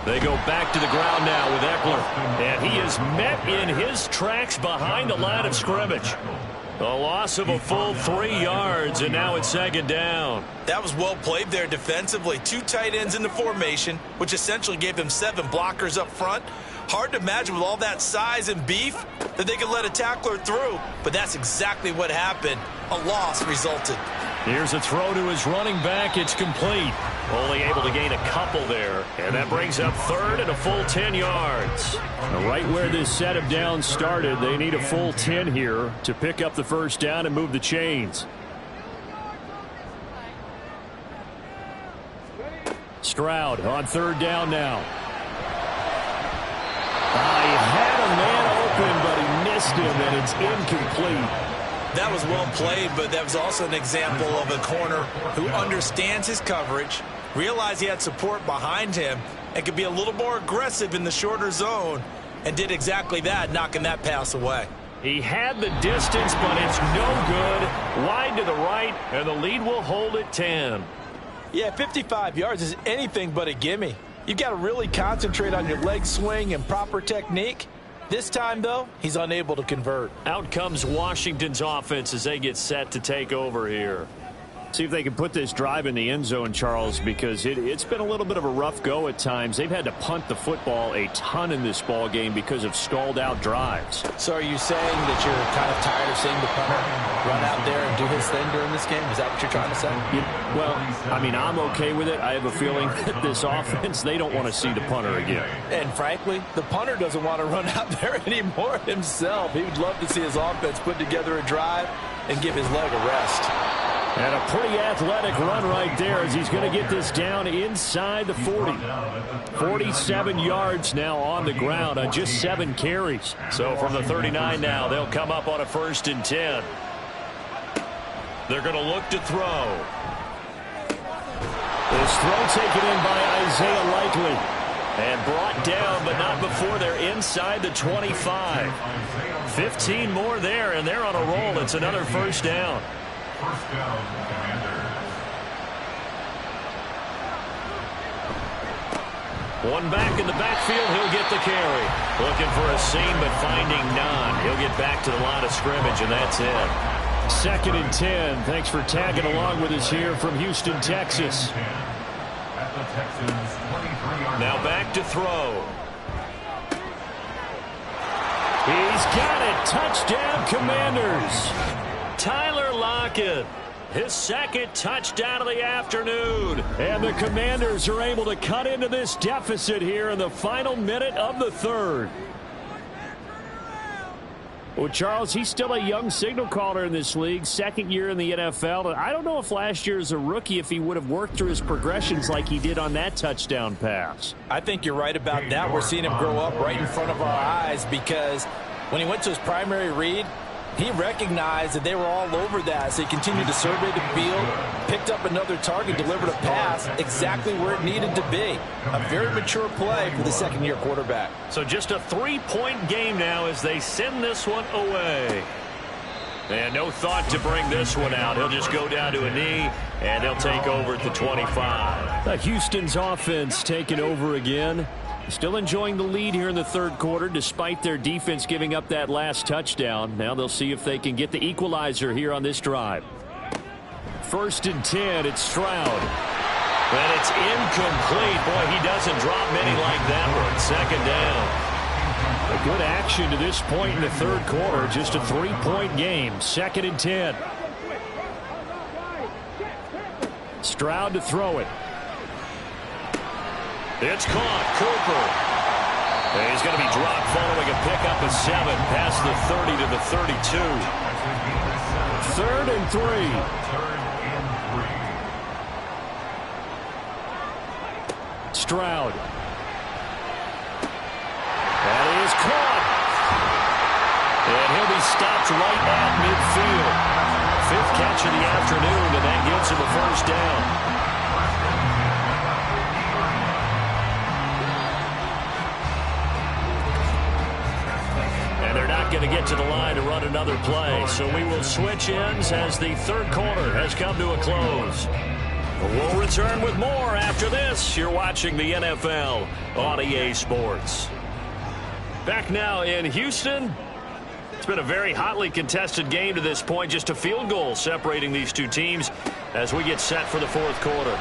They go back to the ground now with Eckler. And he is met in his tracks behind the line of scrimmage. A loss of a full 3 yards, and now it's second down. That was well played there defensively. 2 tight ends in the formation, which essentially gave them 7 blockers up front. Hard to imagine with all that size and beef that they could let a tackler through, but that's exactly what happened. A loss resulted. Here's a throw to his running back. It's complete. Only able to gain a couple there, and that brings up 3rd and a full 10 yards. Right where this set of downs started, they need a full 10 here to pick up the first down and move the chains. Stroud on 3rd down now. He had a man open, but he missed him, and it's incomplete. That was well played, but that was also an example of a corner who understands his coverage, realized he had support behind him, and could be a little more aggressive in the shorter zone, and did exactly that, knocking that pass away. He had the distance, but it's no good. Wide to the right, and the lead will hold at 10. Yeah, 55 yards is anything but a gimme. You've got to really concentrate on your leg swing and proper technique. This time, though, he's unable to convert. Out comes Washington's offense as they get set to take over here. See if they can put this drive in the end zone, Charles, because it's been a little bit of a rough go at times. They've had to punt the football a ton in this ball game because of stalled out drives. So are you saying that you're kind of tired of seeing the punter run out there and do his thing during this game? Is that what you're trying to say? Well, I mean, I'm okay with it. I have a feeling that this offense, they don't want to see the punter again. And frankly, the punter doesn't want to run out there anymore himself. He would love to see his offense put together a drive and give his leg a rest. And a pretty athletic run right there as he's going to get this down inside the 40. 47 yards now on the ground on just 7 carries. So from the 39 now, they'll come up on a 1st and 10. They're going to look to throw. This throw taken in by Isaiah Likely. And brought down, but not before they're inside the 25. 15 more there, and they're on a roll. It's another first down. First down, Commanders. One back in the backfield, he'll get the carry. Looking for a seam, but finding none. He'll get back to the line of scrimmage, and that's it. 2nd and 10. Thanks for tagging along with us here from Houston, Texas. At the Texans' 23-yard Now back to throw. He's got it. Touchdown, Commanders. Tyler Lockett. His 2nd touchdown of the afternoon. And the Commanders are able to cut into this deficit here in the final minute of the 3rd. Well, Charles, he's still a young signal caller in this league, 2nd year in the NFL. And I don't know if last year as a rookie, if he would have worked through his progressions like he did on that touchdown pass. I think you're right about that. We're seeing him grow up right in front of our eyes because when he went to his primary read, he recognized that they were all over that, so he continued to survey the field, picked up another target, delivered a pass exactly where it needed to be. A very mature play for the 2nd-year quarterback. So just a 3-point game now as they send this one away. And no thought to bring this one out. He'll just go down to a knee, and they'll take over at the 25. Houston's offense taking over again. Still enjoying the lead here in the 3rd quarter despite their defense giving up that last touchdown. Now they'll see if they can get the equalizer here on this drive. 1st and 10, it's Stroud. And it's incomplete. Boy, he doesn't drop many like that one. 2nd down. A good action to this point in the 3rd quarter. Just a 3-point game. 2nd and 10. Stroud to throw it. It's caught. Cooper. And he's going to be dropped following a pickup of 7 past the 30 to the 32. 3rd and 3. Stroud. That is caught. And he'll be stopped right at midfield. 5th catch of the afternoon, and that gives him a first down. They're not going to get to the line to run another play, so we will switch ends as the 3rd quarter has come to a close. We'll return with more after this. You're watching the NFL on EA Sports. Back now in Houston. It's been a very hotly contested game to this point. Just a field goal separating these two teams as we get set for the 4th quarter.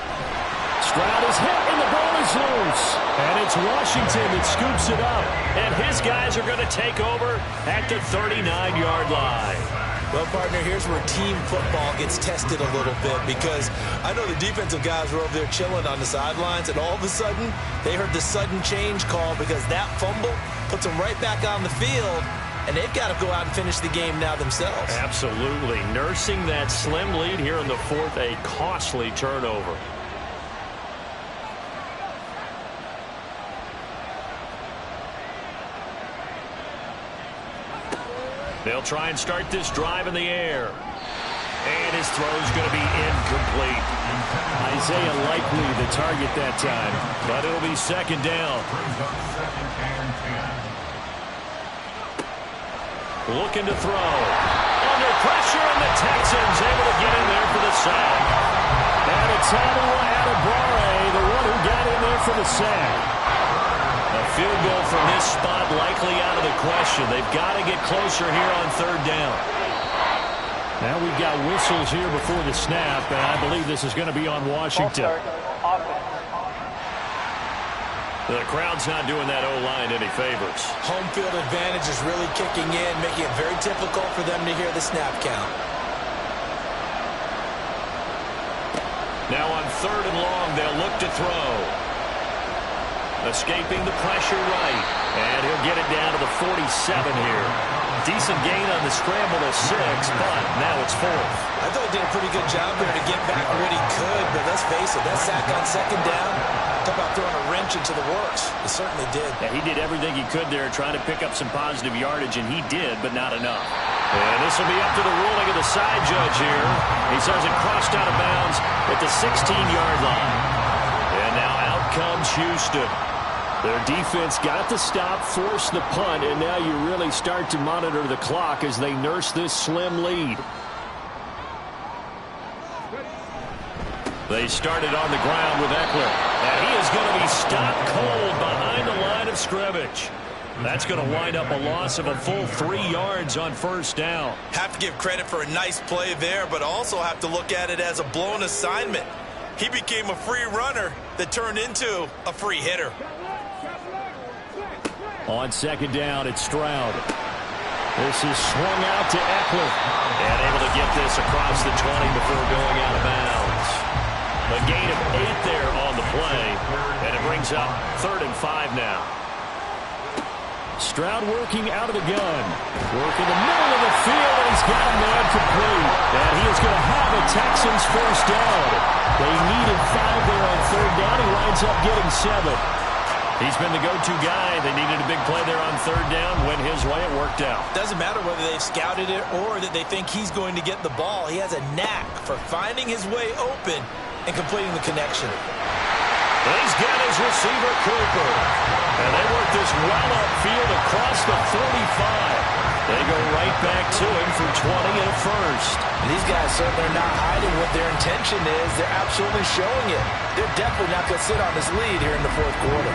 Stroud is hit and the ball is loose. And it's Washington that scoops it up. And his guys are going to take over at the 39-yard line. Well, partner, here's where team football gets tested a little bit because I know the defensive guys were over there chilling on the sidelines, and all of a sudden they heard the sudden change call because that fumble puts them right back on the field, and they've got to go out and finish the game now themselves. Absolutely. Nursing that slim lead here in the 4th, a costly turnover. They'll try and start this drive in the air. And his throw's going to be incomplete. Isaiah likely the target that time. But it'll be 2nd down. Looking to throw. Under pressure, and the Texans able to get in there for the sack. And it's Adewale Adebawore, the one who got in there for the sack. A field goal from this spot likely out of the question. They've got to get closer here on 3rd down. Now we've got whistles here before the snap, and I believe this is going to be on Washington. The crowd's not doing that O-line any favors. Home field advantage is really kicking in, making it very difficult for them to hear the snap count. Now on 3rd and long, they'll look to throw. Escaping the pressure right. And he'll get it down to the 47 here. Decent gain on the scramble to 6, but now it's 4th. I thought he did a pretty good job there to get back what he could, but let's face it, that sack on 2nd down, talk about throwing a wrench into the works. It certainly did. Yeah, he did everything he could there trying to pick up some positive yardage, and he did, but not enough. And this will be up to the ruling of the side judge here. He says it crossed out of bounds at the 16-yard line. And now out comes Houston. Their defense got the stop, forced the punt, and now you really start to monitor the clock as they nurse this slim lead. They started on the ground with Eckler, and he is going to be stopped cold behind the line of scrimmage. That's going to wind up a loss of a full 3 yards on first down. Have to give credit for a nice play there, but also have to look at it as a blown assignment. He became a free runner that turned into a free hitter. On second down, it's Stroud. This is swung out to Eckler. And able to get this across the 20 before going out of bounds. A gain of 8 there on the play. And it brings up 3rd and 5 now. Stroud working out of the gun. Working the middle of the field, and he's got a man complete. And he is going to have a Texans first down. They needed 5 there on 3rd down. He winds up getting 7. He's been the go-to guy. They needed a big play there on 3rd down. Went his way. It worked out. Doesn't matter whether they've scouted it or that they think he's going to get the ball. He has a knack for finding his way open and completing the connection. He's got his receiver, Cooper. And they work this well upfield across the 45. They go right back to him for 20 and a first. And these guys certainly are not hiding what their intention is. They're absolutely showing it. They're definitely not going to sit on this lead here in the 4th quarter.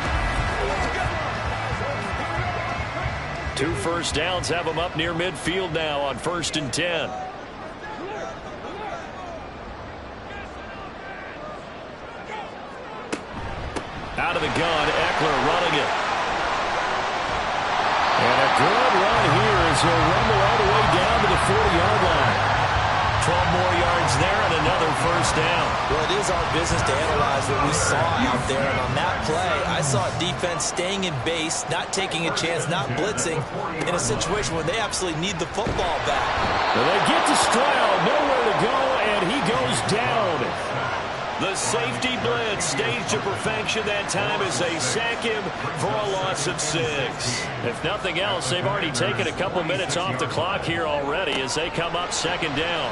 2 first downs have them up near midfield now on 1st and 10. Out of the gun, Eckler running it. And a good run here as he'll rumble all the way down to the 40-yard line. 12 more yards there and another first down. Well, it is our business to analyze what we saw out there. And on that play, I saw defense staying in base, not taking a chance, not blitzing in a situation where they absolutely need the football back. Well, they get to Stroud, nowhere to go, and he goes down. The safety blitz staged to perfection that time as they sack him for a loss of 6. If nothing else, they've already taken a couple minutes off the clock here already as they come up 2nd down.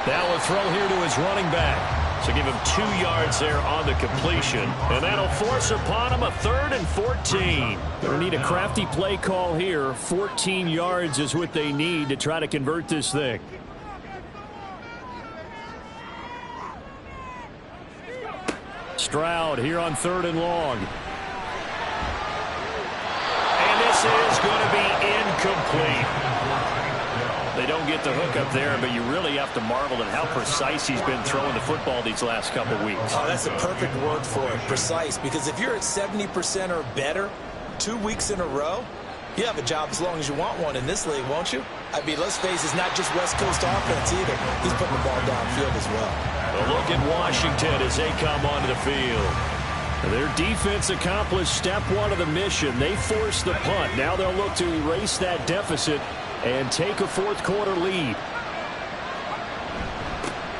Now a throw here to his running back. So give him 2 yards there on the completion. And that'll force upon him a 3rd and 14. They need a crafty play call here. 14 yards is what they need to try to convert this thing. Stroud here on 3rd and long. And this is going to be incomplete. They don't get the hook up there, but you really have to marvel at how precise he's been throwing the football these last couple weeks. Oh, that's the perfect word for it, precise. Because if you're at 70% or better 2 weeks in a row, you have a job as long as you want one in this league, won't you? I mean, let's face it, it's not just West Coast offense either. He's putting the ball downfield as well. A look at Washington as they come onto the field. Their defense accomplished step 1 of the mission. They forced the punt. Now they'll look to erase that deficit and take a 4th quarter lead.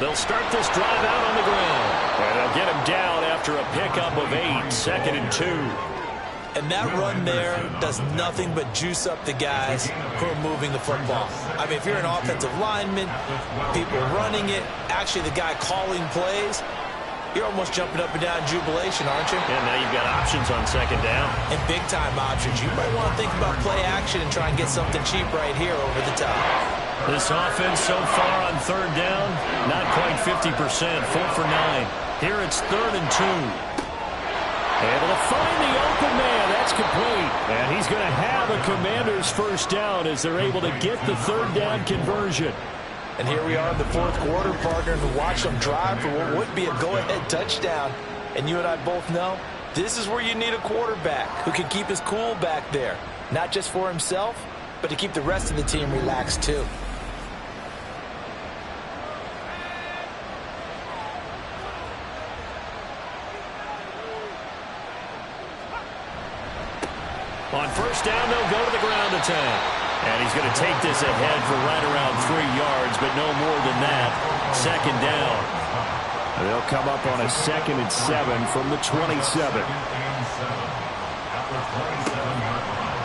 They'll start this drive out on the ground. And they'll get him down after a pickup of 8, 2nd and 2. And that run there does nothing but juice up the guys who are moving the football. I mean, if you're an offensive lineman, people running it, actually the guy calling plays, you're almost jumping up and down in jubilation, aren't you? And now you've got options on 2nd down. And big-time options. You might want to think about play action and try and get something cheap right here over the top. This offense so far on 3rd down, not quite 50%, 4 for 9. Here it's 3rd and 2. Able to find the open man. That's complete. And he's going to have a Commander's first down as they're able to get the 3rd down conversion. And here we are in the 4th quarter, partner, to watch them drive for what would be a go-ahead touchdown. And you and I both know this is where you need a quarterback who can keep his cool back there. Not just for himself, but to keep the rest of the team relaxed too. On first down, they'll go to the ground attack. And he's going to take this ahead for right around 3 yards, but no more than that. 2nd down. They'll come up on a 2nd and 7 from the 27.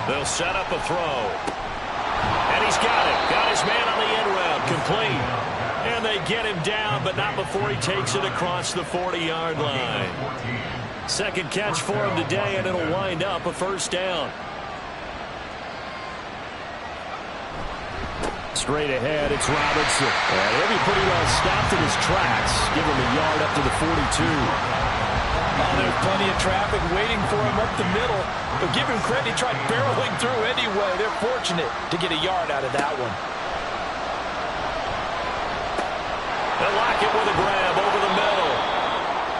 They'll set up a throw. And he's got it. Got his man on the end route. Complete. And And they get him down, but not before he takes it across the 40-yard line. Second catch for him today, and it'll wind up a first down. Straight ahead, it's Robinson. And he'll be pretty well stopped in his tracks. Give him a yard up to the 42. Oh, there's plenty of traffic waiting for him up the middle. But give him credit, he tried barreling through anyway. They're fortunate to get a yard out of that one. They'll lock it with a grab over the middle.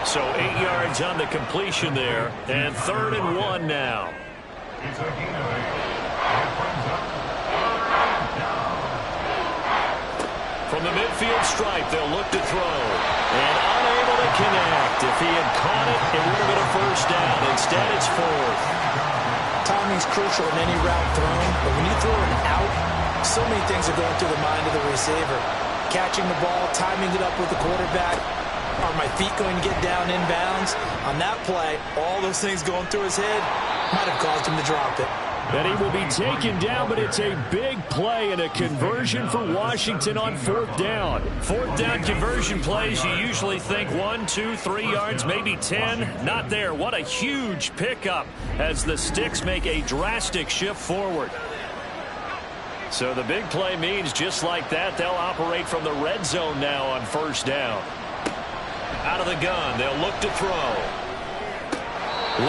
So 8 yards on the completion there. And 3rd and 1 now. From the midfield stripe, they'll look to throw. And unable to connect. If he had caught it, it would have been a first down. Instead, it's 4th. Timing's crucial in any route thrown, but when you throw an out, so many things are going through the mind of the receiver. Catching the ball, timing it up with the quarterback. Are my feet going to get down inbounds? On that play, all those things going through his head might have caused him to drop it. And he will be taken down, but it's a big play and a conversion for Washington on 4th down. 4th down conversion plays, you usually think 1, 2, 3 yards, maybe 10. Not there. What a huge pickup as the Sticks make a drastic shift forward. So the big play means just like that, they'll operate from the red zone now on 1st down. Out of the gun, they'll look to throw.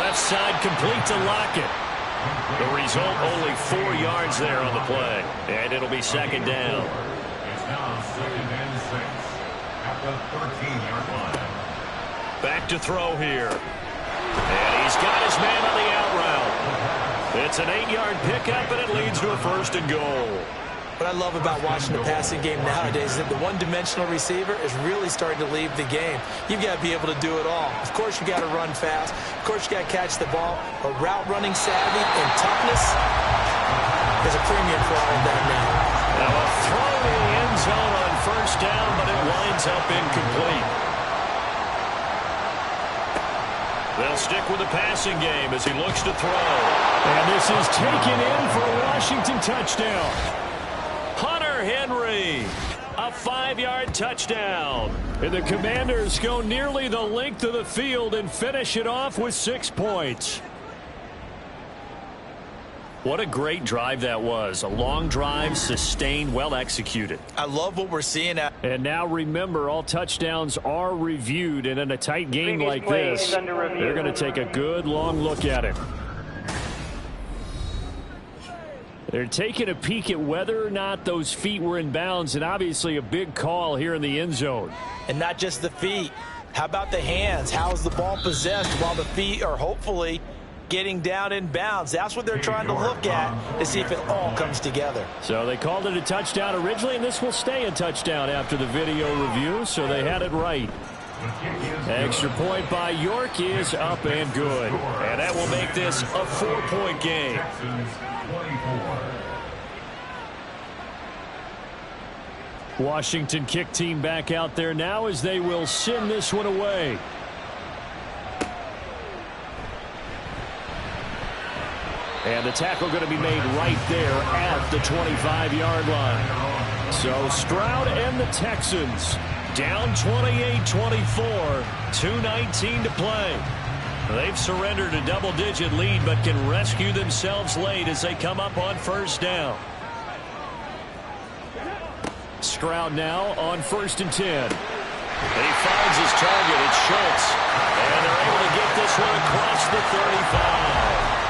Left side complete to Lockett. The result, only 4 yards there on the play. And it'll be 2nd down. It's now 2nd and 6 at the 13-yard line. Back to throw here. And he's got his man on the out route. It's an 8-yard pickup, and it leads to a 1st and goal. What I love about watching the passing game nowadays is that the one-dimensional receiver is really starting to leave the game. You've got to be able to do it all. Of course, you got to run fast. Of course, you got to catch the ball. But route running savvy and toughness is a premium for all of that now. Now a throw to the end zone on 1st down, but it winds up incomplete. They'll stick with the passing game as he looks to throw. And this is taken in for a Washington touchdown. Hunter Henry, a 5-yard touchdown. And the Commanders go nearly the length of the field and finish it off with 6 points. What a great drive that was. A long drive, sustained, well executed. I love what we're seeing. And now remember, all touchdowns are reviewed. And in a tight game like this, they're going to take a good long look at it. They're taking a peek at whether or not those feet were in bounds, and obviously a big call here in the end zone. And not just the feet. How about the hands? How's the ball possessed while the feet are hopefully getting down in bounds? That's what they're trying to look at to see if it all comes together. So they called it a touchdown originally, and this will stay a touchdown after the video review, so they had it right. Extra point by York is up and good. And that will make this a 4-point game. Washington kick team back out there now as they will send this one away. And the tackle going to be made right there at the 25-yard line. So Stroud and the Texans down 28-24, 2:19 to play. They've surrendered a double-digit lead but can rescue themselves late as they come up on 1st down. Stroud now on 1st and 10. And he finds his target. It's Schultz. And they're able to get this one across the 35.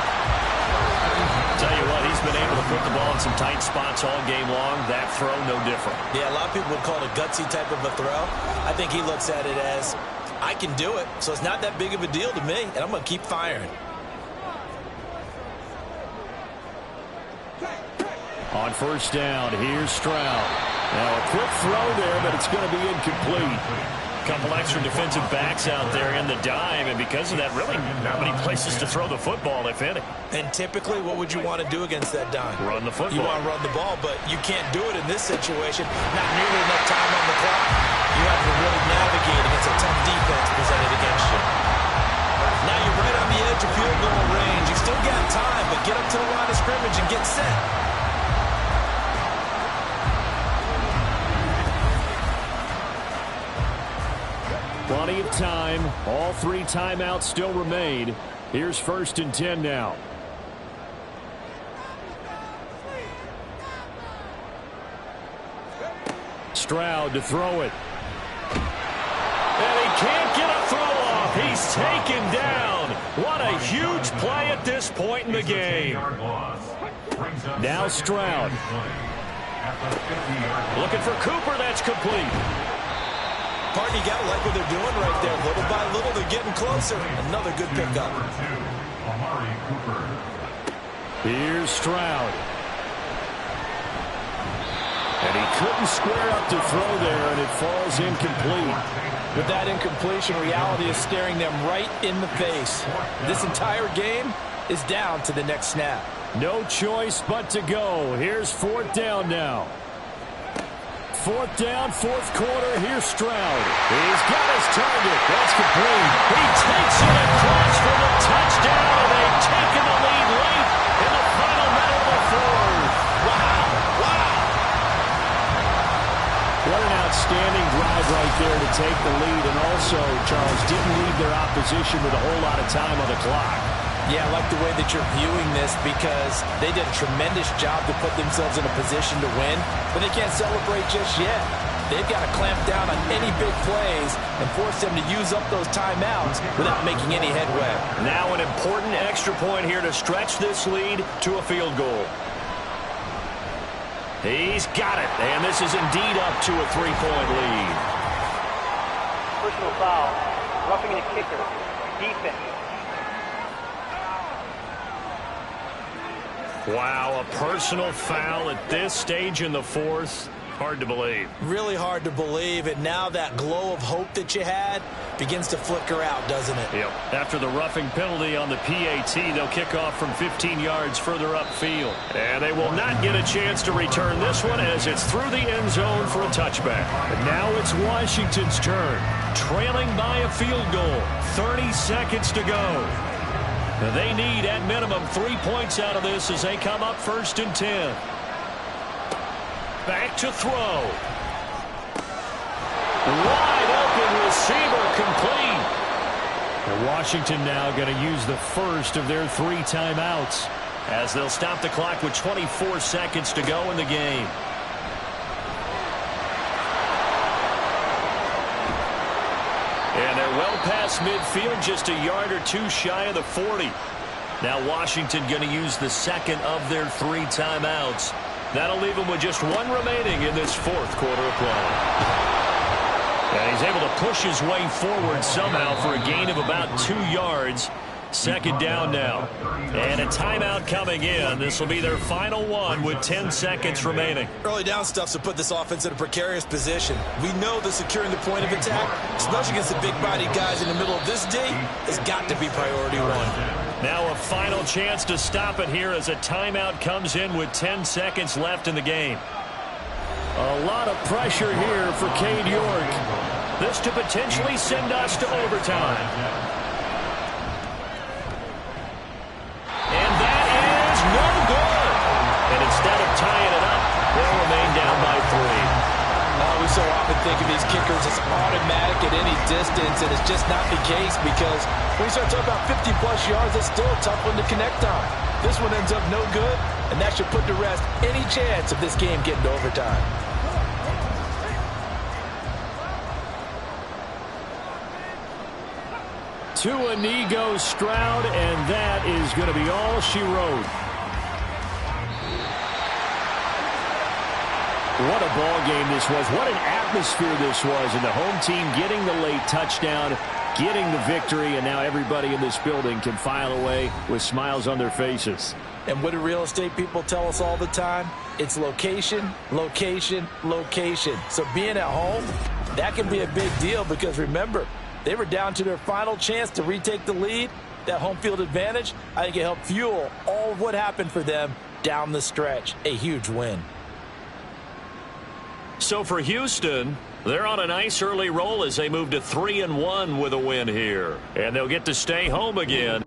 Tell you what, he's been able to put the ball in some tight spots all game long. That throw, no different. Yeah, a lot of people would call it a gutsy type of a throw. I think he looks at it as, I can do it, so it's not that big of a deal to me, and I'm going to keep firing. On 1st down, here's Stroud. Now a quick throw there, but it's going to be incomplete. A couple extra defensive backs out there in the dime, and because of that, really not many places to throw the football, if any. And typically, what would you want to do against that dime? Run the football. You want to run the ball, but you can't do it in this situation. Not nearly enough time on the clock. You have to really navigate against a tough defense presented against you. Now you're right on the edge of field goal range. You still got time, but get up to the line of scrimmage and get set. Plenty of time. All 3 timeouts still remain. Here's 1st and 10 now. Stroud to throw it. And he can't get a throw off. He's taken down. What a huge play at this point in the game. Now Stroud. Looking for Cooper. That's complete. Partner, you got to like what they're doing right there. Little by little, they're getting closer. Another good pickup. Here's Stroud. And he couldn't square up to throw there, and it falls incomplete. With that incompletion, reality is staring them right in the face. This entire game is down to the next snap. No choice but to go. Here's 4th down now. 4th down, 4th quarter. Here's Stroud. He's got his target. That's complete. He takes it across for the touchdown, and they've taken the lead late in the final minute of the 4th. Wow. What an outstanding drive right there to take the lead, and also, Charles, didn't leave their opposition with a whole lot of time on the clock. Yeah, I like the way that you're viewing this because they did a tremendous job to put themselves in a position to win, but they can't celebrate just yet. They've got to clamp down on any big plays and force them to use up those timeouts without making any headway. Now an important extra point here to stretch this lead to a field goal. He's got it, and this is indeed up to a 3-point lead. Personal foul, roughing the kicker, defense. Wow, a personal foul at this stage in the 4th. Hard to believe. Really hard to believe, and now that glow of hope that you had begins to flicker out, doesn't it? Yep. After the roughing penalty on the PAT, they'll kick off from 15 yards further upfield. And they will not get a chance to return this one as it's through the end zone for a touchback. And now it's Washington's turn, trailing by a field goal. 30 seconds to go. They need, at minimum, 3 points out of this as they come up 1st and 10. Back to throw. Wide open receiver complete. And Washington now going to use the first of their 3 timeouts as they'll stop the clock with 24 seconds to go in the game. And they're well past midfield, just a yard or 2 shy of the 40. Now Washington going to use the second of their 3 timeouts. That'll leave them with just 1 remaining in this 4th quarter of play. And he's able to push his way forward somehow for a gain of about 2 yards. 2nd down now. And a timeout coming in. This will be their final one with 10 seconds remaining. Early down stuff's to put this offense in a precarious position. We know that securing the point of attack, especially against the big-bodied guys in the middle of this D, has got to be priority 1. Now a final chance to stop it here as a timeout comes in with 10 seconds left in the game. A lot of pressure here for Cade York. This to potentially send us to overtime. And that is no good. And instead of tying it up, they'll remain down by 3. We so often think of these kickers as automatic at any distance, and it's just not the case because when you start talking about 50-plus yards, it's still a tough one to connect on. This one ends up no good, and that should put to rest any chance of this game getting to overtime. To a knee goes Stroud, and that is going to be all she wrote. What a ball game this was. What an atmosphere this was. And the home team getting the late touchdown, getting the victory, and now everybody in this building can file away with smiles on their faces. And what do real estate people tell us all the time? It's location, location, location. So being at home, that can be a big deal because remember, they were down to their final chance to retake the lead. That home field advantage, I think it helped fuel all of what happened for them down the stretch. A huge win. So for Houston, they're on a nice early roll as they move to 3-1 with a win here. And they'll get to stay home again.